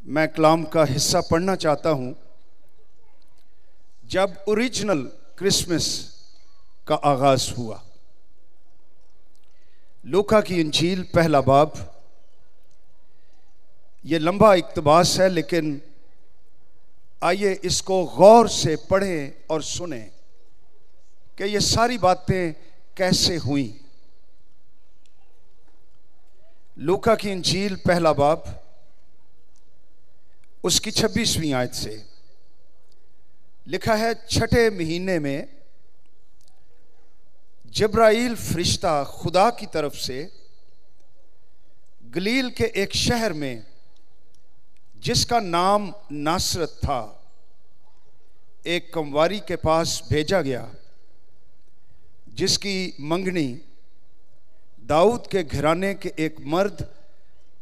मैं कलाम का हिस्सा पढ़ना चाहता हूं। जब ओरिजिनल क्रिसमस का आगाज हुआ, लूका की इंजील पहला बाब। ये लंबा इक्तबास है, लेकिन आइए इसको गौर से पढ़ें और सुने कि ये सारी बातें कैसे हुई। लूका की इंजील पहला बाब, उसकी 26वीं आयत से लिखा है, छठे महीने में जिब्राइल फरिश्ता खुदा की तरफ से गलील के एक शहर में जिसका नाम नासरत था, एक कंवारी के पास भेजा गया जिसकी मंगनी दाऊद के घराने के एक मर्द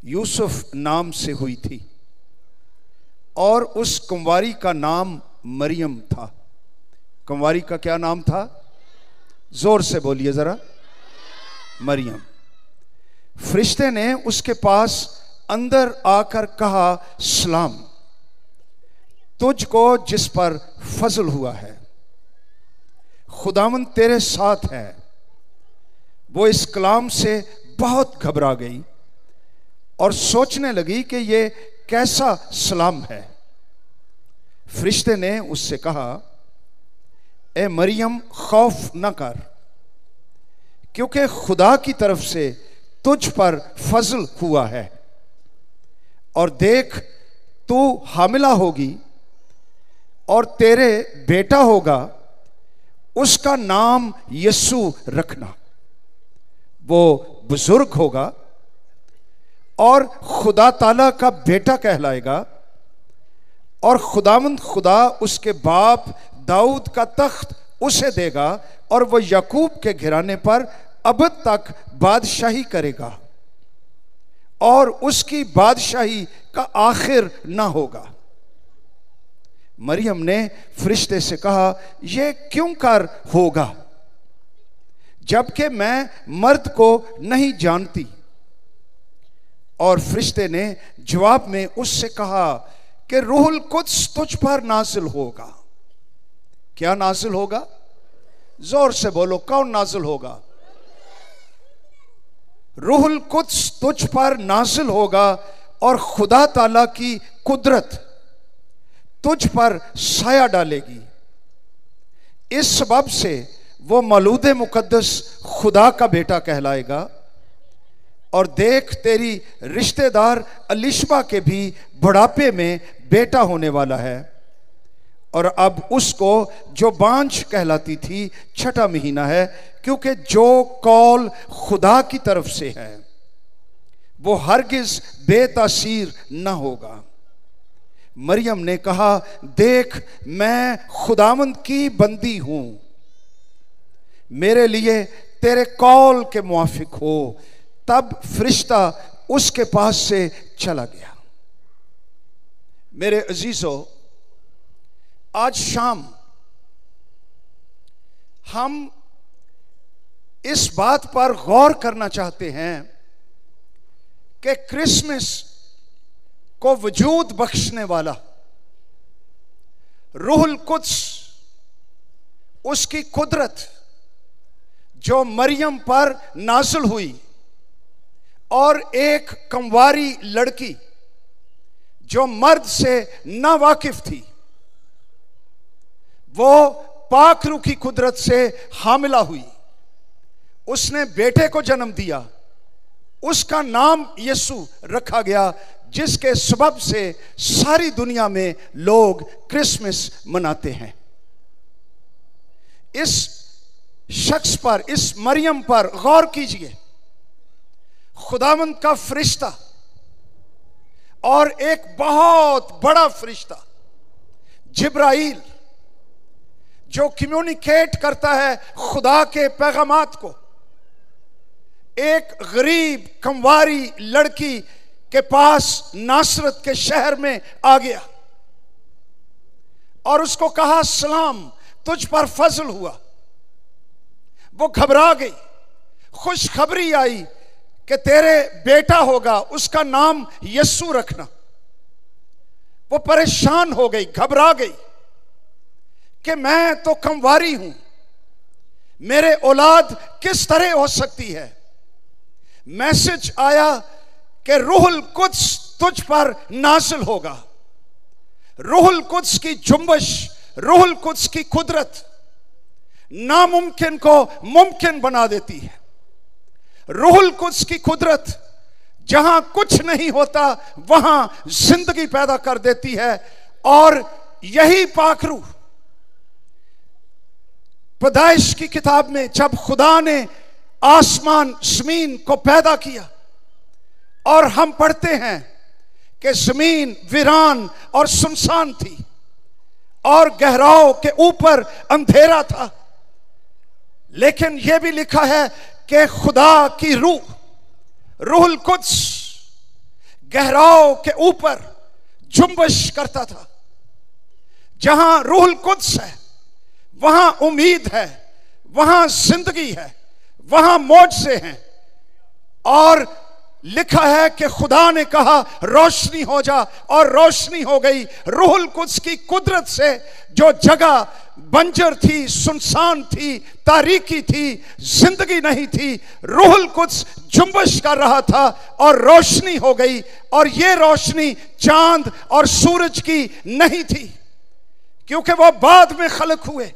यूसुफ नाम से हुई थी, और उस कुंवारी का नाम मरियम था। कुंवारी का क्या नाम था? जोर से बोलिए जरा। मरियम। फरिश्ते ने उसके पास अंदर आकर कहा, सलाम तुझको जिस पर फजल हुआ है, खुदावंद तेरे साथ है। वो इस कलाम से बहुत घबरा गई और सोचने लगी कि ये कैसा सलाम है। फरिश्ते ने उससे कहा, ए मरियम, खौफ न कर, क्योंकि खुदा की तरफ से तुझ पर फजल हुआ है, और देख तू हामिला होगी और तेरे बेटा होगा, उसका नाम यीशु रखना। वो बुजुर्ग होगा और खुदा ताला का बेटा कहलाएगा, और खुदावंद खुदा उसके बाप दाऊद का तख्त उसे देगा, और वह याकूब के घराने पर अब तक बादशाही करेगा, और उसकी बादशाही का आखिर ना होगा। मरियम ने फरिश्ते से कहा, यह क्यों कर होगा, जबकि मैं मर्द को नहीं जानती। और फरिश्ते ने जवाब में उससे कहा कि रूहुल कुद्स तुझ पर नाजिल होगा। क्या नाजिल होगा? जोर से बोलो, कौन नाजिल होगा? रूहुल कुद्स तुझ पर नाजिल होगा, और खुदा ताला की कुदरत तुझ पर साया डालेगी। इस सबब से वो मौलूद मुकद्दस खुदा का बेटा कहलाएगा, और देख तेरी रिश्तेदार अलिशबा के भी बुढ़ापे में बेटा होने वाला है, और अब उसको जो बांझ कहलाती थी छठा महीना है, क्योंकि जो कौल खुदा की तरफ से है वो हरगिज बेतासीर न होगा। मरियम ने कहा, देख मैं खुदावंद की बंदी हूं, मेरे लिए तेरे कौल के मुआफिक हो। तब फरिश्ता उसके पास से चला गया। मेरे अजीजों, आज शाम हम इस बात पर गौर करना चाहते हैं कि क्रिसमस को वजूद बख्शने वाला रूहुल कुद्स, उसकी कुदरत जो मरियम पर नाज़िल हुई, और एक कंवारी लड़की जो मर्द से ना वाकिफ थी, वो पाक रूह की कुदरत से हामिला हुई, उसने बेटे को जन्म दिया, उसका नाम यीशु रखा गया, जिसके सबब से सारी दुनिया में लोग क्रिसमस मनाते हैं। इस शख्स पर, इस मरियम पर गौर कीजिए। खुदावंद का फरिश्ता, और एक बहुत बड़ा फरिश्ता जिब्राइल, जो कम्युनिकेट करता है खुदा के पैगामात को, एक गरीब कंवारी लड़की के पास नासरत के शहर में आ गया, और उसको कहा, सलाम तुझ पर फजल हुआ। वो घबरा गई। खुशखबरी आई कि तेरे बेटा होगा, उसका नाम यीशु रखना। वो परेशान हो गई, घबरा गई कि मैं तो कमवारी हूं, मेरे औलाद किस तरह हो सकती है। मैसेज आया कि रूहुल कुद्स तुझ पर नाज़िल होगा। रूहुल कुद्स की जुम्बश, रूहुल कुद्स की कुदरत नामुमकिन को मुमकिन बना देती है। रूहुल कुद्स की कुदरत जहां कुछ नहीं होता वहां जिंदगी पैदा कर देती है। और यही पाखरू पैदाइश की किताब में जब खुदा ने आसमान जमीन को पैदा किया और हम पढ़ते हैं कि जमीन वीरान और सुनसान थी और गहराओं के ऊपर अंधेरा था, लेकिन यह भी लिखा है कि खुदा की रूह, रूहुल कुद्स गहराओं के ऊपर जुम्बश करता था। जहां रूहुल कुद्स है वहां उम्मीद है, वहां जिंदगी है, वहां मौजज़े हैं। और लिखा है कि खुदा ने कहा रोशनी हो जा, और रोशनी हो गई। रूहुल कुद्स की कुदरत से जो जगह बंजर थी, सुनसान थी, तारीकी थी, जिंदगी नहीं थी, रूहुल कुद्स जुम्बश कर रहा था और रोशनी हो गई। और ये रोशनी चांद और सूरज की नहीं थी, क्योंकि वो बाद में खलक हुए।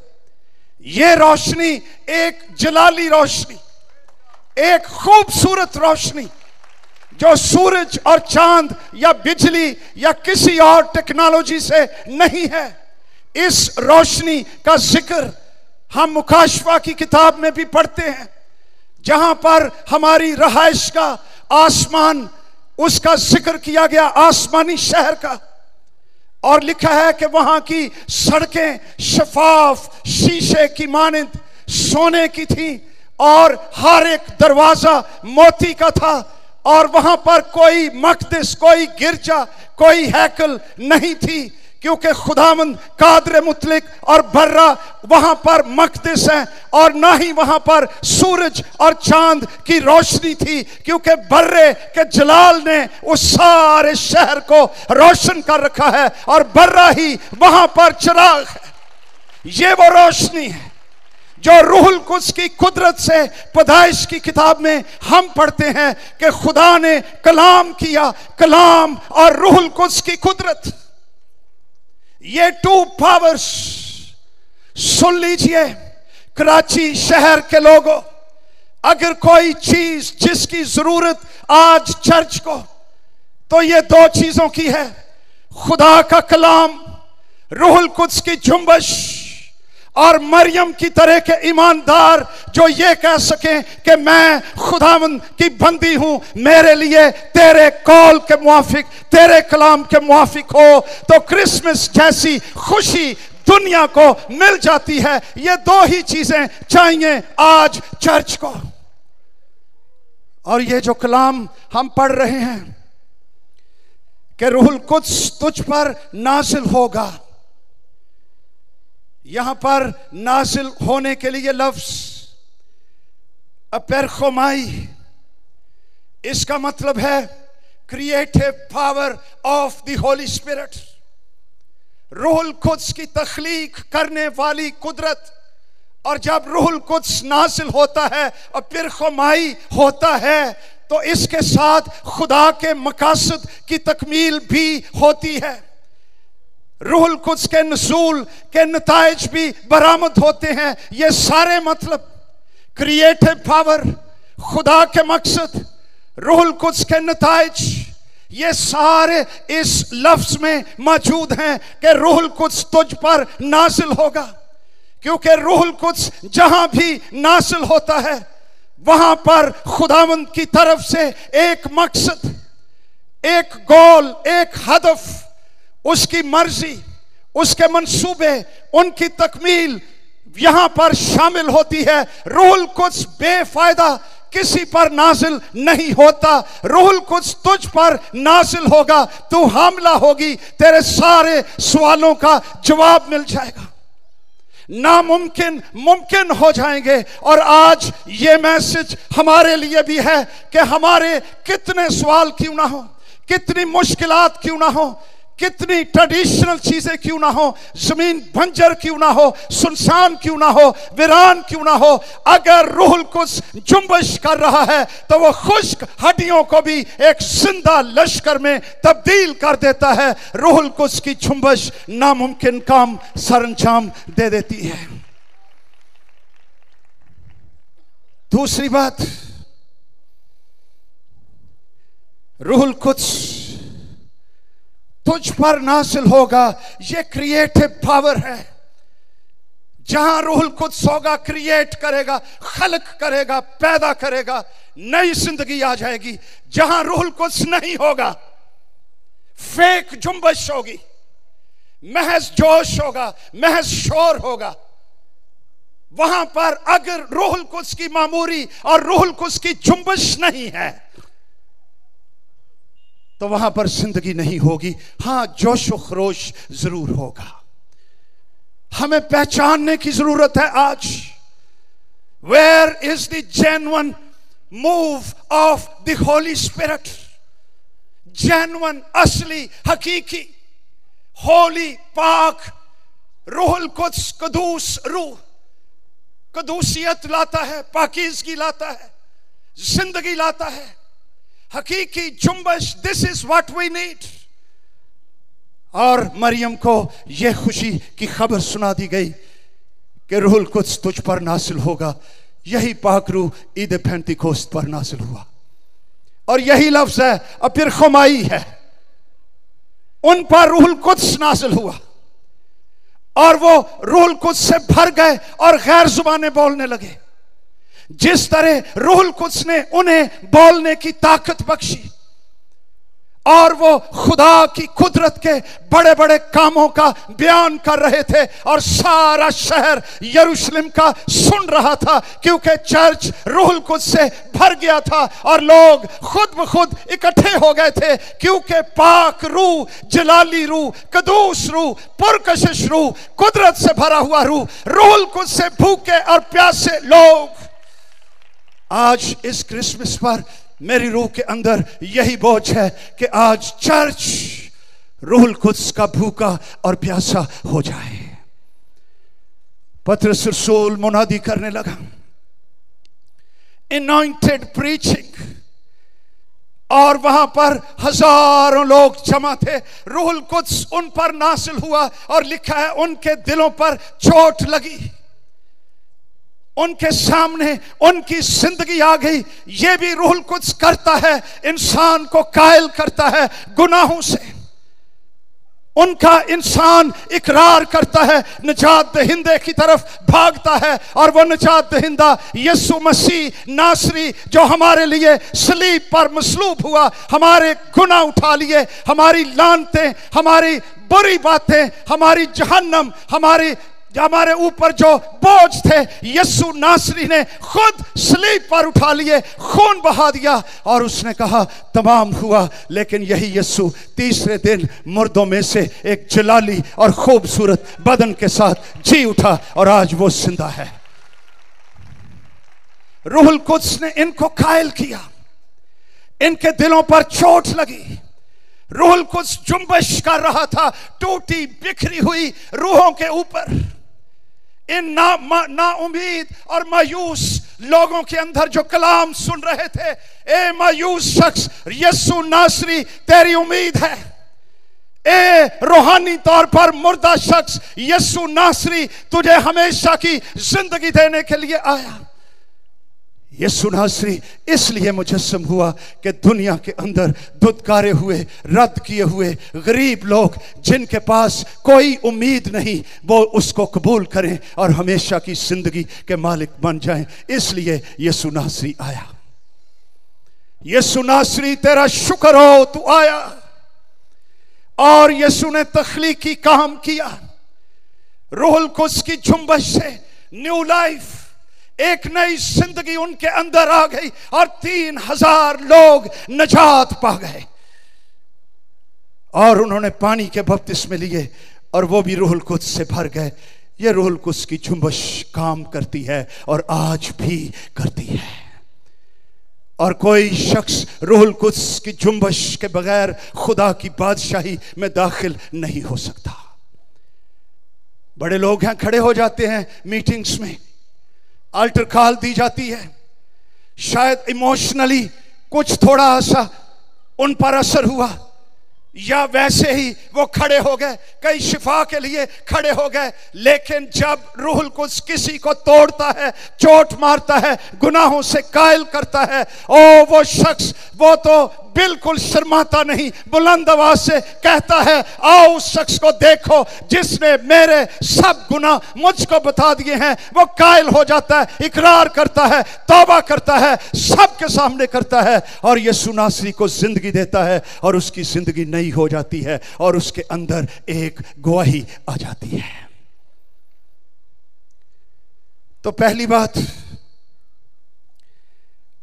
ये रोशनी एक जलाली रोशनी, एक खूबसूरत रोशनी जो सूरज और चांद या बिजली या किसी और टेक्नोलॉजी से नहीं है। इस रोशनी का जिक्र हम मुकाशफा की किताब में भी पढ़ते हैं, जहां पर हमारी रहाइश का आसमान, उसका जिक्र किया गया, आसमानी शहर का। और लिखा है कि वहां की सड़कें शफाफ शीशे की मानिंद सोने की थी और हर एक दरवाजा मोती का था। और वहां पर कोई मकदस, कोई गिरजा, कोई हैकल नहीं थी, क्योंकि खुदावंद कादर मुतलिक और बर्रा वहां पर मकदस है, और ना ही वहां पर सूरज और चांद की रोशनी थी, क्योंकि बर्रे के जलाल ने उस सारे शहर को रोशन कर रखा है और बर्रा ही वहां पर चिराग है। ये वो रोशनी है जो रूहुल कुद्स की कुदरत से पैदाइश की किताब में हम पढ़ते हैं कि खुदा ने कलाम किया। कलाम और रूहुल कुद्स की कुदरत, ये टू पावर्स, सुन लीजिए कराची शहर के लोगों, अगर कोई चीज जिसकी जरूरत आज चर्च को, तो ये दो चीजों की है, खुदा का कलाम, रूहुल कुद्स की जुम्बश, और मरियम की तरह के ईमानदार जो ये कह सकें कि मैं खुदावंद की बंदी हूं, मेरे लिए तेरे कौल के मुआफिक, तेरे कलाम के मुआफिक हो, तो क्रिसमस जैसी खुशी दुनिया को मिल जाती है। ये दो ही चीजें चाहिए आज चर्च को। और ये जो कलाम हम पढ़ रहे हैं कि रूहुल कुद्स तुझ पर नाजिल होगा, यहां पर नाजिल होने के लिए लफ्ज अपेरखोमाई, इसका मतलब है creative power of the Holi spirit, रूहुल कुद्स की तख्लीक करने वाली कुदरत। और जब रूहुल कुद्स नाजिल होता है, अपेरखोमाई होता है, तो इसके साथ खुदा के मकासद की तकमील भी होती है। रूहुल कुद्स के नसूल के नताइज भी बरामद होते हैं। ये सारे मतलब क्रिएटिव पावर, खुदा के मकसद, रूहुल कुद्स के नताइज, ये सारे इस लफ्ज में मौजूद हैं कि रूहुल कुद्स तुझ पर नाजिल होगा। क्योंकि रूहुल कुद्स जहां भी नाजिल होता है, वहां पर खुदावंद की तरफ से एक मकसद, एक गोल, एक हदफ, उसकी मर्जी, उसके मंसूबे, उनकी तकमील यहां पर शामिल होती है। रूहुल कुद्स बेफायदा किसी पर नाजिल नहीं होता। रूहुल कुद्स तुझ पर नाजिल होगा, तू हामला होगी, तेरे सारे सवालों का जवाब मिल जाएगा, नामुमकिन मुमकिन हो जाएंगे। और आज ये मैसेज हमारे लिए भी है कि हमारे कितने सवाल क्यों ना हो, कितनी मुश्किलात क्यों ना हो, कितनी ट्रेडिशनल चीजें क्यों ना हो, जमीन बंजर क्यों ना हो, सुनसान क्यों ना हो, वीरान क्यों ना हो, अगर रूहुल कुद्स जुम्बश कर रहा है तो वो खुश्क हड्डियों को भी एक जिंदा लश्कर में तब्दील कर देता है। रूहुल कुद्स की जुम्बश नामुमकिन काम सरंजाम दे देती है। दूसरी बात, रूहुल कुद्स तुझ पर नासिल होगा, ये क्रिएटिव पावर है। जहां रूहुल कुद्स होगा क्रिएट करेगा, खलक करेगा, पैदा करेगा, नई जिंदगी आ जाएगी। जहां रूहुल कुद्स नहीं होगा फेक जुम्बश होगी, महज जोश होगा, महज शोर होगा। वहां पर अगर रूहुल कुद्स की मामूरी और रूहुल कुद्स की जुम्बश नहीं है तो वहां पर जिंदगी नहीं होगी। हां, जोश व खरोश जरूर होगा। हमें पहचानने की जरूरत है आज, where is the genuine move of the Holi Spirit. Genuine, असली, हकीकी, होली, पाक रूहुल कुद्स कदूस रूह कदूसियत लाता है, पाकीज़गी लाता है, जिंदगी लाता है, हकीकी जुम्बश। This is what we need. और मरियम को यह खुशी की खबर सुना दी गई कि रूहुल कुद्स तुझ पर नासिल होगा। यही पाक रूह ईद पेंतिकोस्त पर नासिल हुआ और यही लफ्ज है अपिर खुमाई है, उन पर रूहुल कुद्स नासिल हुआ और वो रूहुल कुद्स से भर गए और गैर जुबानें बोलने लगे। जिस तरह रूहुल कुद्स ने उन्हें बोलने की ताकत बख्शी और वो खुदा की कुदरत के बड़े बड़े कामों का बयान कर रहे थे और सारा शहर यरूशलेम का सुन रहा था, क्योंकि चर्च रूहुल कुद्स से भर गया था और लोग खुद ब खुद इकट्ठे हो गए थे, क्योंकि पाक रूह, जलाली रूह, कदूस रूह, पुरकशिश रूह, कुदरत से भरा हुआ रूह, रूहुल कुद्स से भूखे और प्यासे लोग। आज इस क्रिसमस पर मेरी रूह के अंदर यही बोझ है कि आज चर्च रूहुल कुद्स का भूखा और प्यासा हो जाए। पतरस रसूल मुनादी करने लगा, अनॉइंटेड प्रीचिंग, और वहां पर हजारों लोग जमा थे। रूहुल कुद्स उन पर नासिल हुआ और लिखा है उनके दिलों पर चोट लगी, उनके सामने उनकी जिंदगी आ गई। यह भी रूहुल कुद्स करता है, इंसान को कायल करता है गुनाहों से। उनका इंसान इकरार करता है, निजात दहिंदे की तरफ भागता है, और वो निजात दहिंदा यीशु मसीह नासरी जो हमारे लिए सलीब पर मसलूब हुआ, हमारे गुनाह उठा लिए, हमारी लानतें, हमारी बुरी बातें, हमारी जहन्नम, हमारे ऊपर जो बोझ थे, यीशु नासरी ने खुद सलीब पर उठा लिए, खून बहा दिया और उसने कहा तमाम हुआ। लेकिन यही यीशु तीसरे दिन मुर्दों में से एक जलाली और खूबसूरत बदन के साथ जी उठा और आज वो जिंदा है। रूहुल कुद्स ने इनको कायल किया, इनके दिलों पर चोट लगी। रूहुल कुद्स जुम्बश कर रहा था टूटी बिखरी हुई रूहों के ऊपर। इन ना उम्मीद और मायूस लोगों के अंदर जो कलाम सुन रहे थे, ए मायूस शख्स, यीशु नासरी तेरी उम्मीद है। ए रूहानी तौर पर मुर्दा शख्स, यीशु नासरी तुझे हमेशा की जिंदगी देने के लिए आया। यीशु नासरी इसलिए मुजस्सम हुआ कि दुनिया के अंदर धुतकारे हुए, रद्द किए हुए गरीब लोग, जिनके पास कोई उम्मीद नहीं, वो उसको कबूल करें और हमेशा की जिंदगी के मालिक बन जाएं। इसलिए यीशु नासरी आया। यीशु नासरी तेरा शुक्र हो तू आया। और यीशु ने तख्लीकी काम किया। रूहुल कुद्स की जुम्बश से न्यू लाइफ, एक नई जिंदगी उनके अंदर आ गई और 3000 लोग नजात पा गए और उन्होंने पानी के बपतिस्मे लिए और वो भी रूहुल कुद्स से भर गए। ये रूहुल कुद्स की जुम्बश काम करती है और आज भी करती है। और कोई शख्स रूहुल कुद्स की जुम्बश के बगैर खुदा की बादशाही में दाखिल नहीं हो सकता। बड़े लोग हैं, खड़े हो जाते हैं मीटिंग्स में, अल्टर कॉल दी जाती है, शायद इमोशनली कुछ थोड़ा सा उन पर असर हुआ, या वैसे ही वो खड़े हो गए, कई शिफा के लिए खड़े हो गए, लेकिन जब रूहुल कुद्स किसी को तोड़ता है, चोट मारता है, गुनाहों से कायल करता है, ओ वो शख्स वो तो बिल्कुल शर्माता नहीं, बुलंद आवाज से कहता है, आओ उस शख्स को देखो जिसने मेरे सब गुनाह मुझको बता दिए हैं। वो कायल हो जाता है, इकरार करता है, तौबा करता है, सबके सामने करता है, और यीशु नासरी को जिंदगी देता है, और उसकी जिंदगी नई हो जाती है, और उसके अंदर एक गवाही आ जाती है। तो पहली बात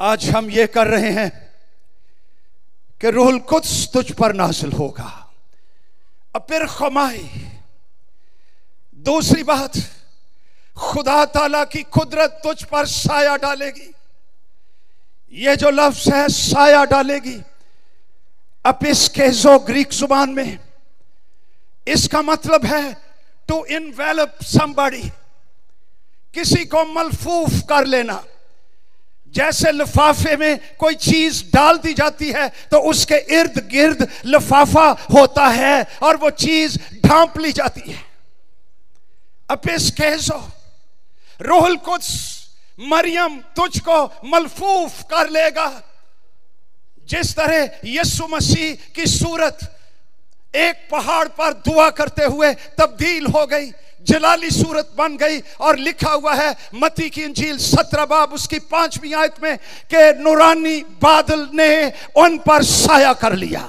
आज हम ये कर रहे हैं कि रूहुल कुद्स तुझ पर नाज़िल होगा, अब फिर खमाई। दूसरी बात, खुदा ताला की कुदरत तुझ पर साया डालेगी। ये जो लफ्ज है साया डालेगी, एपिस्केज़ो ग्रीक जुबान में इसका मतलब है टू इन्वेलप समबडी, किसी को मलफूफ कर लेना। जैसे लिफाफे में कोई चीज डाल दी जाती है तो उसके इर्द गिर्द लिफाफा होता है और वो चीज ढांप ली जाती है। एपिस्केज़ो, रूहुल कुद्स मरियम तुझको मलफूफ कर लेगा। जिस तरह यीशु मसीह की सूरत एक पहाड़ पर दुआ करते हुए तब्दील हो गई, जलाली सूरत बन गई, और लिखा हुआ है मत्ती की इंजील 17 बाब उसकी 5वीं आयत में कि नूरानी बादल ने उन पर साया कर लिया।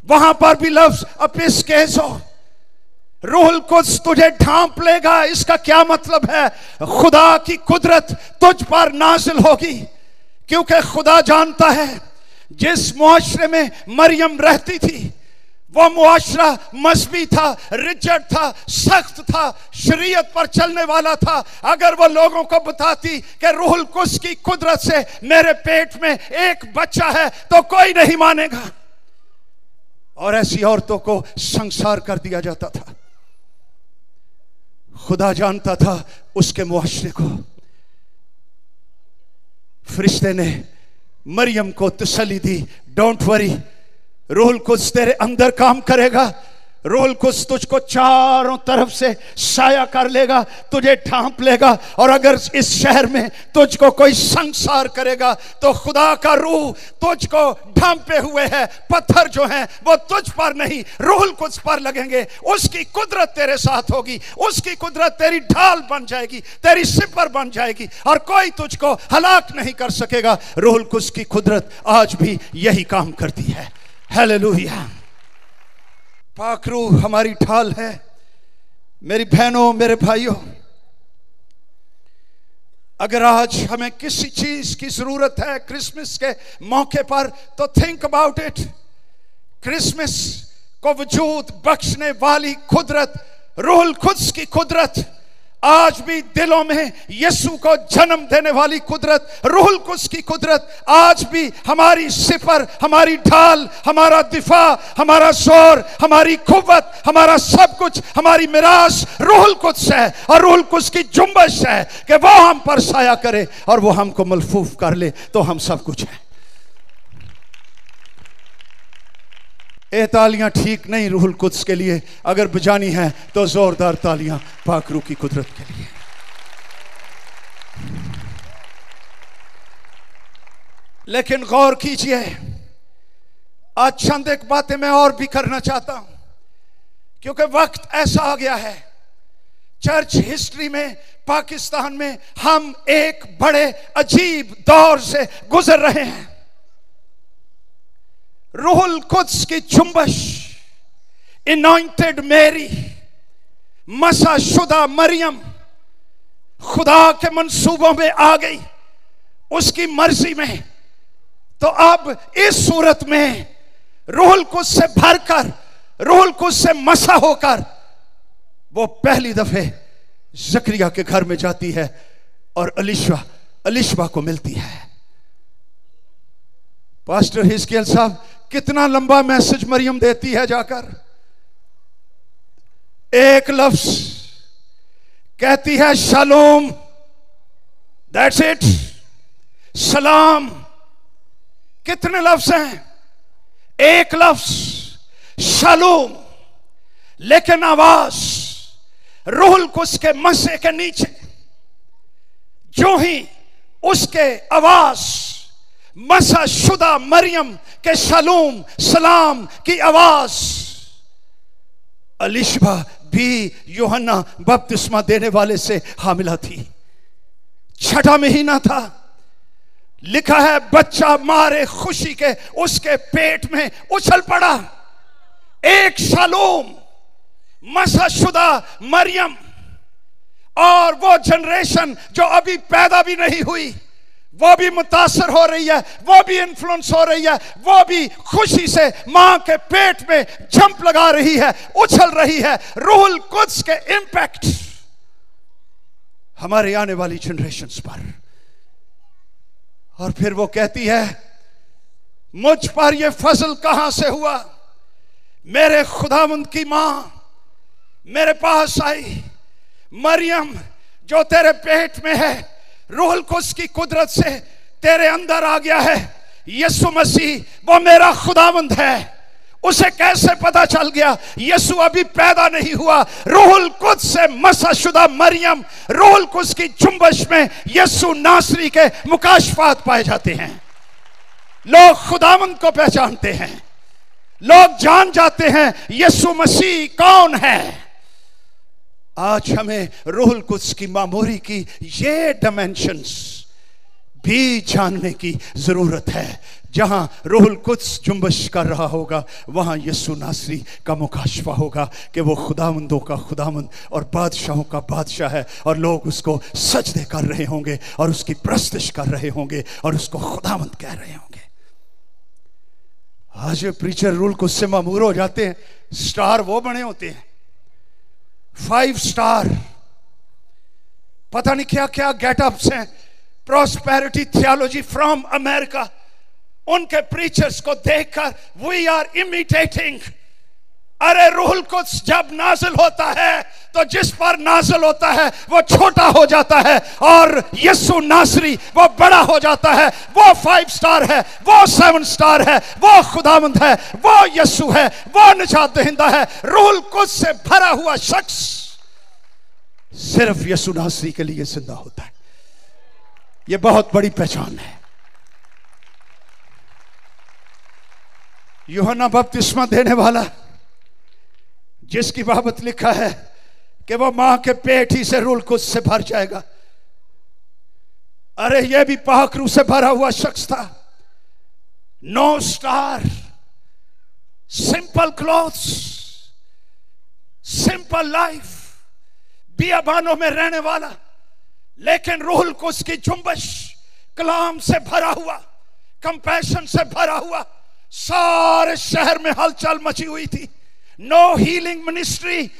वहां पर भी लफ्ज एपिस्केज़ो, रूहुल कुद्स तुझे ढांप लेगा। इसका क्या मतलब है? खुदा की कुदरत तुझ पर नाजिल होगी, क्योंकि खुदा जानता है जिस मुआशरे में मरियम रहती थी वो मुआशरा मजहबी था, रिजिड था, सख्त था, शरीयत पर चलने वाला था। अगर वो लोगों को बताती कि रूहुल कुद्स की कुदरत से मेरे पेट में एक बच्चा है तो कोई नहीं मानेगा, और ऐसी औरतों को संसार कर दिया जाता था। खुदा जानता था उसके मुआशरे को। फरिश्ते ने मरियम को तसल्ली दी, डोंट वरी, रूहुल कुद्स तेरे अंदर काम करेगा। रूहुल कुद्स तुझको चारों तरफ से साया कर लेगा, तुझे ढांप लेगा, और अगर इस शहर में तुझको कोई संसार करेगा तो खुदा का रूह तुझको ढांपे हुए है। पत्थर जो हैं वो तुझ पर नहीं रूहुल कुद्स पर लगेंगे। उसकी कुदरत तेरे साथ होगी, उसकी कुदरत तेरी ढाल बन जाएगी, तेरी सिपर बन जाएगी, और कोई तुझको हलाक नहीं कर सकेगा। रूहुल कुद्स की कुदरत आज भी यही काम करती है। हालेलुया। पाक रूह हमारी ढाल है। मेरी बहनों, मेरे भाइयों, अगर आज हमें किसी चीज की जरूरत है क्रिसमस के मौके पर, तो थिंक अबाउट इट। क्रिसमस को वजूद बख्शने वाली कुदरत, रूहुल कुद्स की कुदरत, आज भी दिलों में यीशु को जन्म देने वाली कुदरत, रूहुल कुद्स की कुदरत, आज भी हमारी सिपर, हमारी ढाल, हमारा दिफा, हमारा जोर, हमारी कुव्वत, हमारा सब कुछ, हमारी मिरास रूहुल कुद्स है। और रूहुल कुद्स की जुम्बश है कि वो हम पर साया करे और वो हमको मलफूफ कर ले, तो हम सब कुछ है। ये तालियां ठीक नहीं रूहुल कुद्स के लिए, अगर बजानी है तो जोरदार तालियां पाक रूह की कुदरत के लिए। लेकिन गौर कीजिए, आज चंद एक बातें मैं और भी करना चाहता हूं, क्योंकि वक्त ऐसा आ गया है चर्च हिस्ट्री में, पाकिस्तान में हम एक बड़े अजीब दौर से गुजर रहे हैं। रूहुल कुद्स की जुम्बश, इनॉइंटेड मैरी, मसा शुदा मरियम खुदा के मंसूबों में आ गई, उसकी मर्जी में। तो अब इस सूरत में रूहुल कुद्स से भरकर, रूहुल कुद्स से मसा होकर वो पहली दफे जकरिया के घर में जाती है और अलीशा को मिलती है। पास्टर हिजकियल साहब, कितना लंबा मैसेज मरियम देती है जाकर। एक लफ्ज कहती है शालोम, दैट्स इट, सलाम। कितने लफ्ज हैं? एक लफ्ज शालोम, लेकिन आवाज रूहुल कुद्स के मसे के नीचे जो ही उसके आवाज मसा शुदा मरियम के शालोम सलाम की आवाज, अलिशबा भी यूहन्ना बपतिस्मा देने वाले से हामिला थी। 6वां महीना था। लिखा है बच्चा मारे खुशी के उसके पेट में उछल पड़ा। एक शालोम, मसाशुदा मरियम, और वो जनरेशन जो अभी पैदा भी नहीं हुई वो भी मुतासर हो रही है, वो भी इन्फ्लुएंस हो रही है, वो भी खुशी से मां के पेट में जंप लगा रही है, उछल रही है। रूहुल कुद्स के इंपैक्ट हमारे आने वाली जनरेशन्स पर। और फिर वो कहती है मुझ पर ये फजल कहां से हुआ? मेरे खुदावंद की मां मेरे पास आई। मरियम, जो तेरे पेट में है, रूहुल कुद्स की कुदरत से तेरे अंदर आ गया है। यीशु मसीह वो मेरा खुदावंद है। उसे कैसे पता चल गया? यीशु अभी पैदा नहीं हुआ। रूहुल कुद्स से मसाशुदा मरियम, रूहुल कुद्स की जुम्बश में यीशु नासरी के मुकाशफात पाए जाते हैं। लोग खुदावंद को पहचानते हैं, लोग जान जाते हैं यीशु मसीह कौन है। आज हमें रूहुल कुद्स की मामूरी की ये डायमेंशंस भी जानने की जरूरत है। जहां रूहुल कुद्स जुम्बश कर रहा होगा वहां यीशु नासरी का मुकाशफा होगा कि वो खुदावंदों का खुदावंद और बादशाहों का बादशाह है, और लोग उसको सजदे कर रहे होंगे और उसकी प्रस्तुति कर रहे होंगे और उसको खुदावंद कह रहे होंगे। आज प्रीचर रूहुल कुद्स से मामूर हो जाते हैं, स्टार वो बने होते हैं, 5 स्टार, पता नहीं क्या क्या गेटअप्स हैं, प्रॉस्पेरिटी थियोलॉजी फ्रॉम अमेरिका। उनके प्रीचर्स को देखकर वी आर इमिटेटिंग। अरे रूहुल कुद्स जब नाजिल होता है तो जिस पर नाजिल होता है वो छोटा हो जाता है, और यीशु नासरी वो बड़ा हो जाता है। वो 5 स्टार है, वो 7 स्टार है, वो खुदावंद है, वो यीशु है, वो निजात दहिंदा है। रूहुल कुद्स से भरा हुआ शख्स सिर्फ यीशु नासरी के लिए जिंदा होता है। ये बहुत बड़ी पहचान है। यूहन्ना बपतिस्मा देने वाला, जिसकी बाबत लिखा है कि वो मां के पेट ही से रूहुल कुद्स से भर जाएगा, अरे ये भी पाक रूह से भरा हुआ शख्स था। 9 star, simple clothes, simple life, बियाबानों में रहने वाला, लेकिन रूहुल कुद्स की जुम्बश कलाम से भरा हुआ, कंपैशन से भरा हुआ। सारे शहर में हलचल मची हुई थी। No healing ministry,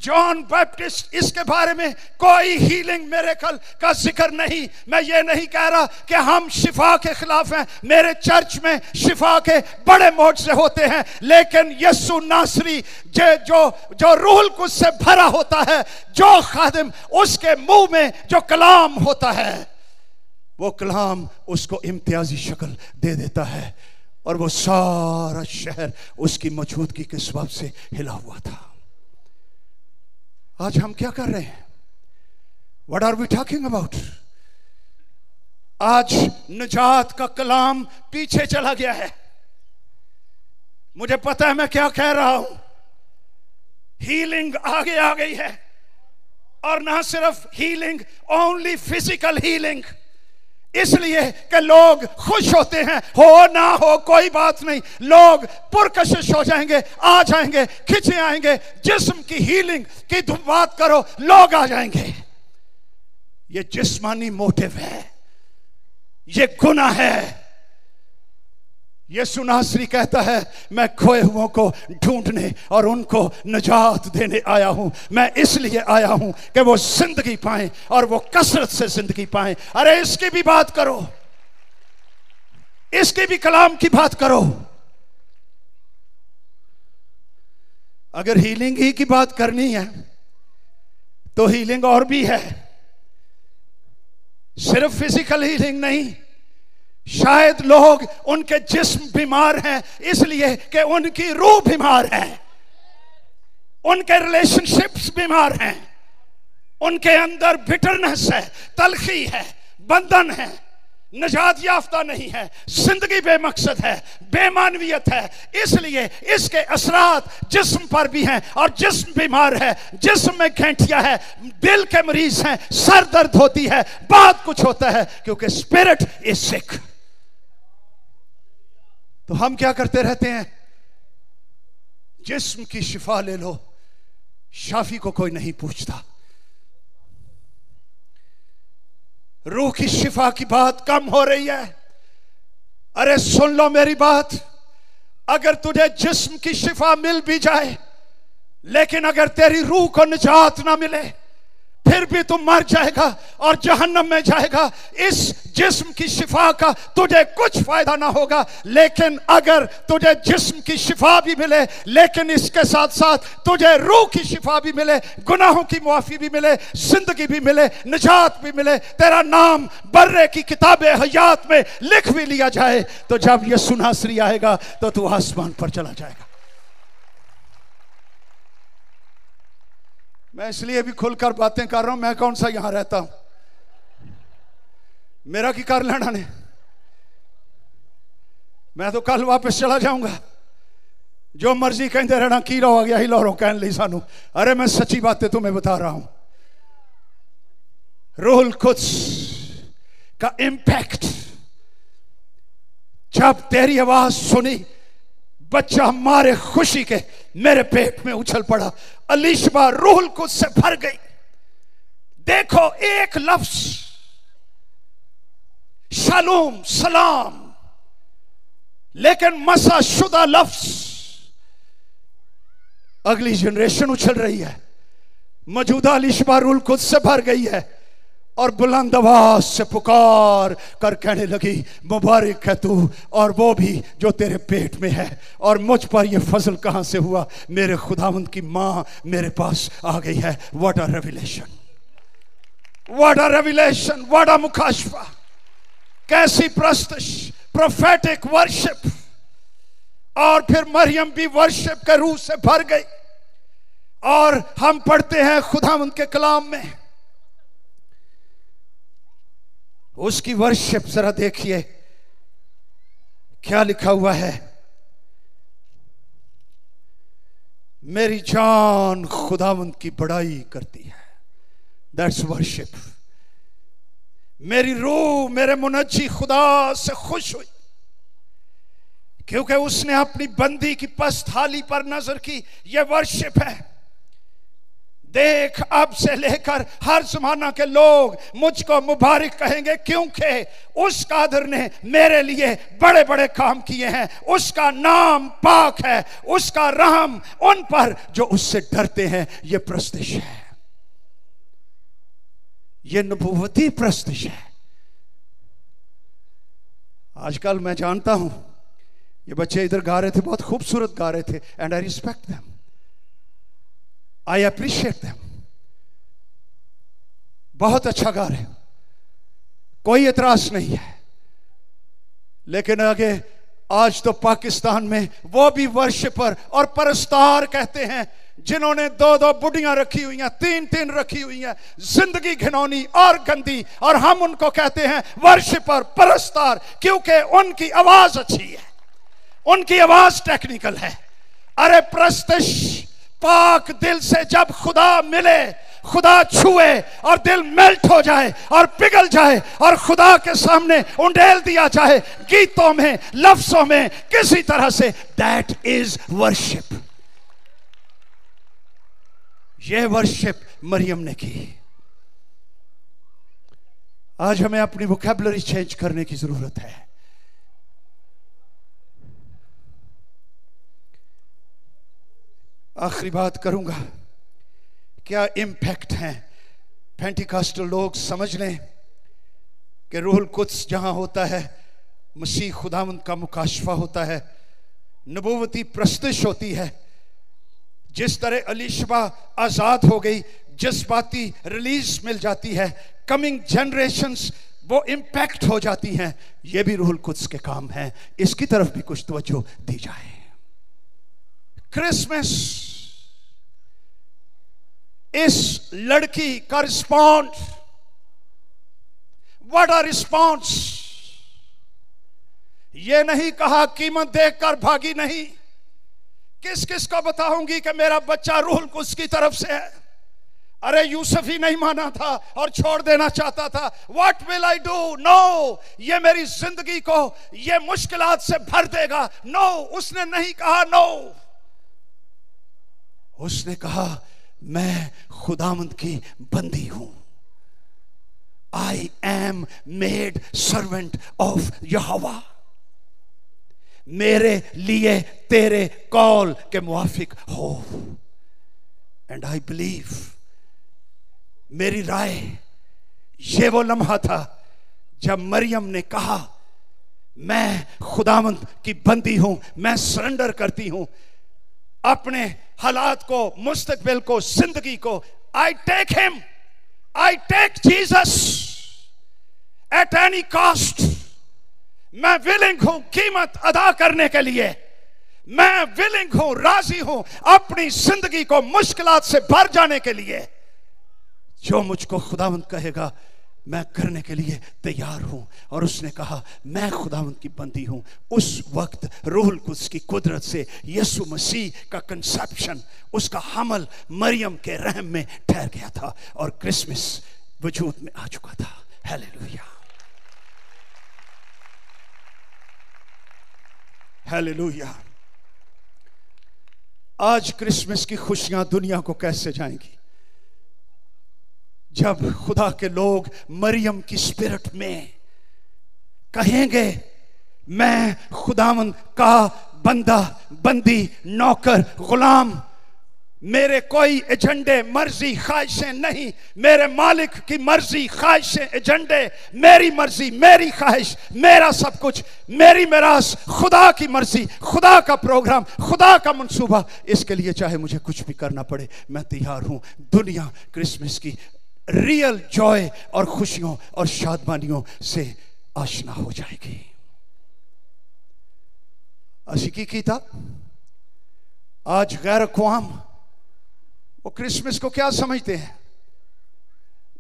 John Baptist, इसके बारे में कोई हीलिंग मिरेकल का जिक्र नहीं। मैं ये नहीं कह रहा कि हम शिफा के खिलाफ हैं, मेरे चर्च में शिफा के बड़े मोर्चे होते हैं, लेकिन यीशु नासरी जो रूहुल कुद्स से भरा होता है, जो खादिम, उसके मुंह में जो कलाम होता है, वो कलाम उसको इम्तियाजी शक्ल दे देता है, और वो सारा शहर उसकी मौजूदगी के सबब से हिला हुआ था। आज हम क्या कर रहे हैं? What are we talking about? आज निजात का कलाम पीछे चला गया है। मुझे पता है मैं क्या कह रहा हूं। हीलिंग आगे आ गई है, और ना सिर्फ हीलिंग, ओनली फिजिकल हीलिंग, इसलिए कि लोग खुश होते हैं। हो ना हो कोई बात नहीं, लोग पुरकशिश हो जाएंगे, आ जाएंगे, खिंचे आएंगे। जिस्म की हीलिंग की बात करो, लोग आ जाएंगे। ये जिस्मानी मोटिव है, ये गुनाह है। यीशु नासरी कहता है मैं खोए हुओं को ढूंढने और उनको निजात देने आया हूं। मैं इसलिए आया हूं कि वो जिंदगी पाएं, और वो कसरत से जिंदगी पाएं। अरे इसकी भी बात करो। इसकी भी कलाम की बात करो। अगर हीलिंग ही की बात करनी है तो हीलिंग और भी है, सिर्फ फिजिकल हीलिंग नहीं। शायद लोग उनके जिस्म बीमार हैं इसलिए कि उनकी रूह बीमार है, उनके रिलेशनशिप्स बीमार हैं, उनके अंदर बिटरनेस है, तलखी है, बंधन है, निजात याफ्ता नहीं है, जिंदगी बेमकसद है, बेमानवियत है। इसलिए इसके असरात जिस्म पर भी हैं और जिस्म बीमार है, जिस्म में घंटिया है, दिल के मरीज हैं, सर दर्द होती है, बहुत कुछ होता है क्योंकि स्पिरिट इज सिक। तो हम क्या करते रहते हैं? जिस्म की शिफा ले लो, शाफी को कोई नहीं पूछता। रूह की शिफा की बात कम हो रही है। अरे सुन लो मेरी बात, अगर तुझे जिस्म की शिफा मिल भी जाए लेकिन अगर तेरी रूह को निजात ना मिले फिर भी तू मर जाएगा और जहन्नम में जाएगा। इस जिस्म की शिफा का तुझे कुछ फायदा ना होगा। लेकिन अगर तुझे जिस्म की शिफा भी मिले लेकिन इसके साथ साथ तुझे रूह की शिफा भी मिले, गुनाहों की मुआफी भी मिले, जिंदगी भी मिले, निजात भी मिले, तेरा नाम बर्रे की किताबे हयात में लिख भी लिया जाए, तो जब यीशु नासरी आएगा तो तू आसमान पर चला जाएगा। मैं इसलिए भी खुलकर बातें कर रहा हूं, मैं कौन सा यहां रहता हूं, मेरा की कर लेना ने, मैं तो कल वापस चला जाऊंगा। जो मर्जी कहते रहना की रहो गया ही लोरो कहने ली सानू। अरे मैं सच्ची बातें तुम्हें बता रहा हूं। रूहुल कुद्स का इंपैक्ट, जब तेरी आवाज सुनी बच्चा मारे खुशी के मेरे पेट में उछल पड़ा। अलीशबा रूहुल कुद्स से भर गई। देखो एक लफ्ज शालूम सलाम, लेकिन मसा शुदा लफ्ज, अगली जनरेशन उछल रही है। मौजूदा अलीशबा रूहुल कुद्स से भर गई है और बुलंद आवाज से पुकार कर कहने लगी मुबारक है तू और वो भी जो तेरे पेट में है। और मुझ पर ये फजल कहां से हुआ? मेरे खुदावंद की मां मेरे पास आ गई है। What a revelation, what a revelation, what a मुकाशफा। कैसी प्रस्तश, प्रोफेटिक वर्शिप। और फिर मरियम भी वर्शिप के रूह से भर गई। और हम पढ़ते हैं खुदावंद के कलाम में उसकी वर्शिप, जरा देखिए क्या लिखा हुआ है। मेरी जान खुदावंद की बड़ाई करती है, दैट्स वर्शिप। मेरी रूह मेरे मुनज्जी खुदा से खुश हुई क्योंकि उसने अपनी बंदी की पस्तहाली पर नजर की। यह वर्शिप है। देख अब से लेकर हर जमाना के लोग मुझको मुबारक कहेंगे क्योंकि उस कादर ने मेरे लिए बड़े बड़े काम किए हैं। उसका नाम पाक है, उसका रहम उन पर जो उससे डरते हैं। यह प्रस्तिश है, यह नबूवती प्रस्तिश है। आजकल मैं जानता हूं ये बच्चे इधर गा रहे थे, बहुत खूबसूरत गा रहे थे, and I respect them, I appreciate them. बहुत अच्छा गा रहे, कोई एतराज नहीं है। लेकिन आगे आज तो पाकिस्तान में वो भी वर्शिपर और परस्तार कहते हैं जिन्होंने दो दो बुढ़ियां रखी हुई हैं, तीन तीन रखी हुई हैं, जिंदगी घिनौनी और गंदी, और हम उनको कहते हैं वर्शिपर, परस्तार, क्योंकि उनकी आवाज अच्छी है, उनकी आवाज टेक्निकल है। अरे प्रस्तिश पाक दिल से जब खुदा मिले, खुदा छुए और दिल मेल्ट हो जाए और पिघल जाए और खुदा के सामने उंडेल दिया जाए गीतों में, लफ्जों में, किसी तरह से, दैट इज वर्शिप। यह वर्शिप मरियम ने की। आज हमें अपनी वोकैबुलरी चेंज करने की जरूरत है। आखिरी बात करूंगा, क्या इंपैक्ट है। पेंटिकॉस्टल लोग समझ लें कि रूहुल कुद्स जहां होता है मसीह खुदावंद का मुकाशफा होता है, नबूवती प्रस्तुश होती है। जिस तरह अलीशबा आजाद हो गई, जज्बाती रिलीज मिल जाती है, कमिंग जनरेशंस वो इंपैक्ट हो जाती हैं, ये भी रूहुल कुद्स के काम है। इसकी तरफ भी कुछ तवज्जो दी जाए। क्रिसमस इस लड़की का रिस्पॉन्ड, व्हाट अ रिस्पॉन्स। ये नहीं कहा कीमत देखकर भागी नहीं, किस किस को बताऊंगी कि मेरा बच्चा रूहुल कुद्स की तरफ से है। अरे यूसुफ ही नहीं माना था और छोड़ देना चाहता था। What will I do? No, ये मेरी जिंदगी को ये मुश्किलात से भर देगा। नो, उसने नहीं कहा नो, उसने कहा मैं खुदावंद की बंदी हूं। I am made servant of Jehovah. मेरे लिए तेरे कॉल के मुआफिक हो। एंड आई बिलीव, मेरी राय, ये वो लम्हा था जब मरियम ने कहा मैं खुदावंद की बंदी हूं, मैं सरेंडर करती हूं अपने हालात को, मुस्तकबिल को, जिंदगी को। I take him, I take Jesus at any cost. मैं विलिंग हूं कीमत अदा करने के लिए। मैं विलिंग हूं, राजी हूं अपनी जिंदगी को मुश्किलात से भर जाने के लिए। जो मुझको खुदावंद कहेगा मैं करने के लिए तैयार हूं। और उसने कहा मैं खुदावंद की बंदी हूं। उस वक्त रूहुल कुद्स की कुदरत से यीशु मसीह का कंसेप्शन, उसका हमल मरियम के रहम में ठहर गया था और क्रिसमस वजूद में आ चुका था। Hallelujah, hallelujah. आज क्रिसमस की खुशियां दुनिया को कैसे जाएंगी जब खुदा के लोग मरियम की स्पिरिट में कहेंगे मैं खुदावंद का बंदा, बंदी, नौकर, गुलाम। मेरे कोई एजेंडे, मर्जी, ख्वाहिशें नहीं। मेरे मालिक की मर्जी, ख्वाहिशें, एजेंडे, मेरी मर्जी, मेरी ख्वाहिश, मेरा सब कुछ, मेरी मिरास, खुदा की मर्जी, खुदा का प्रोग्राम, खुदा का मंसूबा। इसके लिए चाहे मुझे कुछ भी करना पड़े, मैं तैयार हूं। दुनिया क्रिसमस की रियल जॉय और खुशियों और शादमानियों से आशना हो जाएगी। असी की था आज गैर अक़वाम वो क्रिसमस को क्या समझते हैं?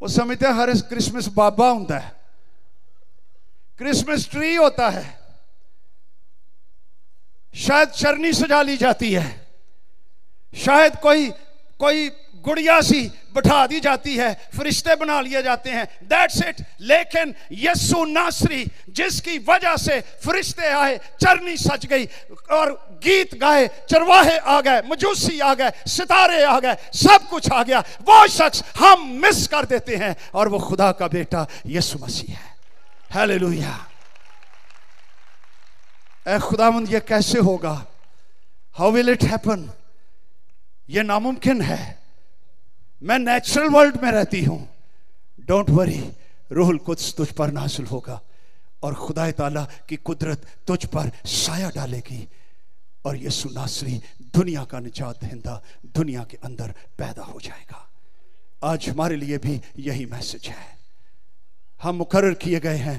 वो समझते हैं हर क्रिसमस बाबा होता है, क्रिसमस ट्री होता है, शायद चरनी सजा ली जाती है, शायद कोई गुड़िया सी बैठा दी जाती है, फरिश्ते बना लिए जाते हैं, दैट्स इट। लेकिन यीशु नासरी जिसकी वजह से फरिश्ते आए, चरनी सज गई और गीत गाए, चरवाहे आ गए, मजूसी आ गए, सितारे आ गए, सब कुछ आ गया, वो शख्स हम मिस कर देते हैं और वो खुदा का बेटा यीशु मसीह है। हालेलुया। ऐ खुदावंद ये कैसे होगा? How will it happen? ये नामुमकिन है। मैं नेचुरल वर्ल्ड में रहती हूं। डोंट वरी, रूहुल कुद्स तुझ पर नाज़िल होगा और खुदा ताला की कुदरत तुझ पर साया डालेगी और यीशु नासरी दुनिया का निजात दहिंदा दुनिया के अंदर पैदा हो जाएगा। आज हमारे लिए भी यही मैसेज है। हम मुकर्रर किए गए हैं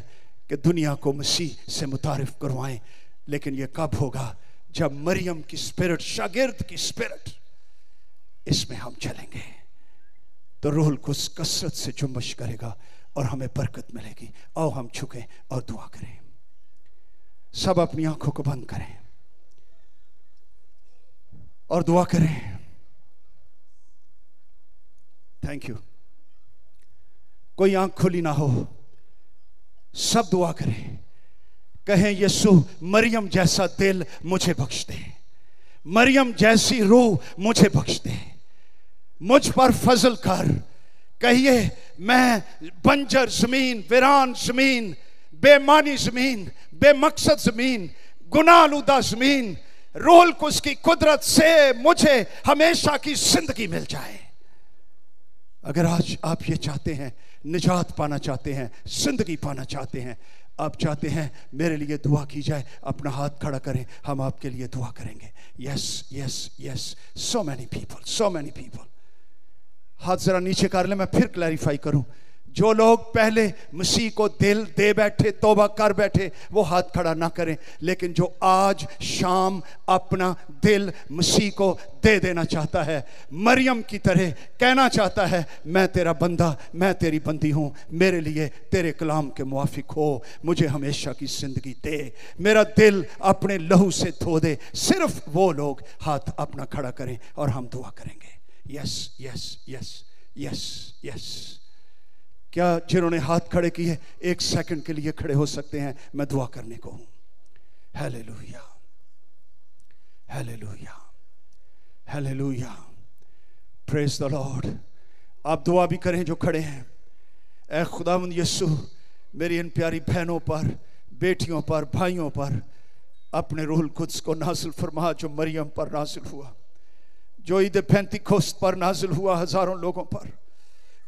कि दुनिया को मसीह से मुतारिफ करवाएं, लेकिन यह कब होगा? जब मरियम की स्पिरिट, शागिर्द की स्पिरिट, इसमें हम चलेंगे तो रूहुल कुद्स कसरत से जुम्बश करेगा और हमें बरकत मिलेगी। आओ हम झुकें और दुआ करें। सब अपनी आंखों को बंद करें और दुआ करें। Thank you. कोई आंख खुली ना हो, सब दुआ करें। कहें यीशु मरियम जैसा दिल मुझे बख्श दे, मरियम जैसी रूह मुझे बख्श दे, मुझ पर फजल कर। कहिए मैं बंजर जमीन, वीरान जमीन, बेमानी जमीन, बेमकसद जमीन, गुनाहलूदा जमीन, रूहुल कुद्स की कुदरत से मुझे हमेशा की जिंदगी मिल जाए। अगर आज आप ये चाहते हैं, निजात पाना चाहते हैं, जिंदगी पाना चाहते हैं, आप चाहते हैं मेरे लिए दुआ की जाए, अपना हाथ खड़ा करें, हम आपके लिए दुआ करेंगे। Yes yes yes, so many people, so many people. हाथ जरा नीचे कर ले, मैं फिर क्लैरिफाई करूं। जो लोग पहले मसीह को दिल दे बैठे, तौबा कर बैठे, वो हाथ खड़ा ना करें। लेकिन जो आज शाम अपना दिल मसीह को दे देना चाहता है, मरियम की तरह कहना चाहता है, मैं तेरा बंदा, मैं तेरी बंदी हूं, मेरे लिए तेरे कलाम के मुआफिक हो, मुझे हमेशा की जिंदगी दे, मेरा दिल अपने लहू से धो दे, सिर्फ वो लोग हाथ अपना खड़ा करें और हम दुआ करेंगे। Yes yes yes yes yes. क्या जिन्होंने हाथ खड़े किए 1 सेकंड के लिए खड़े हो सकते हैं? मैं दुआ करने को हूं। Hallelujah hallelujah hallelujah, praise the Lord. आप दुआ भी करें जो खड़े हैं। ऐ खुदावंद यीशु, मेरी इन प्यारी बहनों पर, बेटियों पर, भाइयों पर अपने रूहुल कुद्स को नाज़िल फरमा, जो मरियम पर नाज़िल हुआ, जो ईद पेंतिकोस्त पर नाज़िल हुआ हजारों लोगों पर,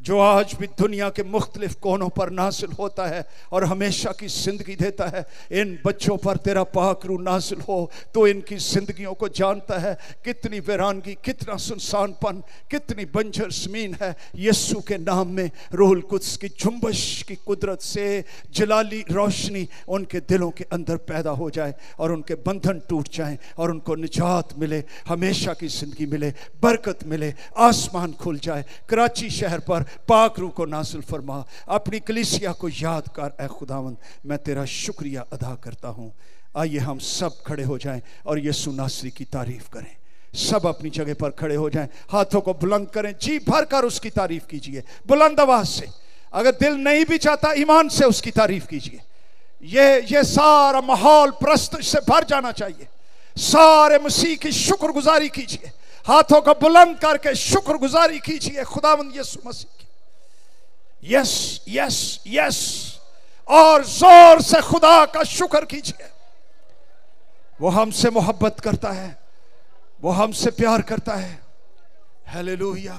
जो आज भी दुनिया के मुख्तलिफ कोनों पर नाज़िल होता है और हमेशा की ज़िंदगी देता है। इन बच्चों पर तेरा पाक रूह नाज़िल हो। तो इनकी ज़िंदगियों को जानता है, कितनी वीरानगी, कितना सुनसानपन, कितनी बंजर ज़मीन है। यीशु के नाम में रूहुल कुद्स की जुम्बश की कुदरत से जलाली रोशनी उनके दिलों के अंदर पैदा हो जाए और उनके बंधन टूट जाएं और उनको निजात मिले, हमेशा की ज़िंदगी मिले, बरकत मिले, आसमान खुल जाए। कराची शहर पर पाक रूह को नाज़िल फरमा। अपनी कलीसिया को याद कर ऐ खुदावंद, मैं तेरा शुक्रिया अदा करता हूं। आइए हम सब खड़े हो जाएं और यीशु नासरी की तारीफ करें। सब अपनी जगह पर खड़े हो जाएं, हाथों को बुलंद करें, जी भर कर उसकी तारीफ कीजिए बुलंद आवाज से। अगर दिल नहीं भी चाहता, ईमान से उसकी तारीफ कीजिए। ये सारा माहौल प्रस्तुत से भर जाना चाहिए। सारे मसीह की शुक्रगुजारी कीजिए, हाथों को बुलंद करके शुक्रगुजारी कीजिए खुदावंद यीशु मसीह की। यस यस यस, और जोर से खुदा का शुक्र कीजिए। वो हमसे मोहब्बत करता है, वो हमसे प्यार करता है। हालेलुया,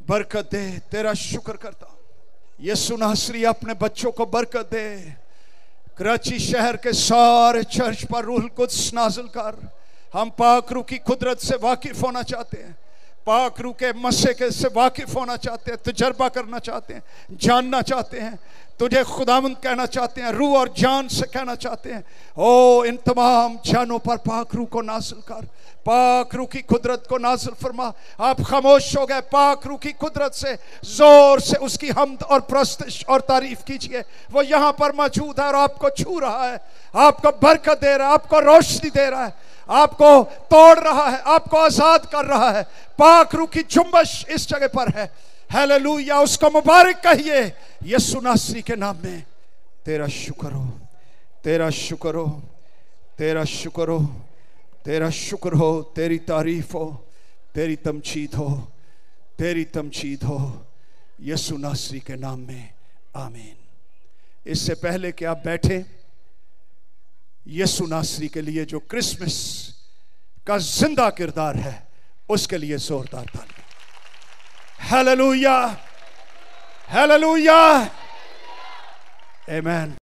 बरकत दे, तेरा शुक्र करता हूं। यीशु नासरी अपने बच्चों को बरकत दे। कराची शहर के सारे चर्च पर रूहुल कुद्स नाज़िल कर। हम पाक रूह की कुदरत से वाकिफ होना चाहते हैं, पाक रूह के मसे के से वाकिफ होना चाहते हैं, तजर्बा करना चाहते हैं, जानना चाहते हैं, तुझे खुदावंद कहना चाहते हैं, रूह और जान से कहना चाहते हैं। ओ इन तमाम जानों पर पाक रूह को नाज़िल कर, पाक रूह की कुदरत को नाज़िल फरमा। आप खामोश हो गए, पाक रूह की कुदरत से जोर से उसकी हम्द और प्रस्तुत और तारीफ कीजिए। वो यहाँ पर मौजूद है और आपको छू रहा है, आपको बरकत दे रहा है, आपको रोशनी दे रहा है, आपको तोड़ रहा है, आपको आजाद कर रहा है। पाक रूह की जुम्बश इस जगह पर है। हालेलुया, उसको मुबारक कहिए यीशु नासरी के नाम में। तेरा शुक्र हो, तेरा शुक्र हो, तेरा शुक्र हो, तेरा शुक्र हो, तेरी तारीफ हो, तेरी तमजीद हो, तेरी तमजीद हो, यीशु नासरी के नाम में, आमीन। इससे पहले कि आप बैठे, यीशु नासरी के लिए जो क्रिसमस का जिंदा किरदार है, उसके लिए जोरदार ताली। हालेलुया हालेलुया, आमीन।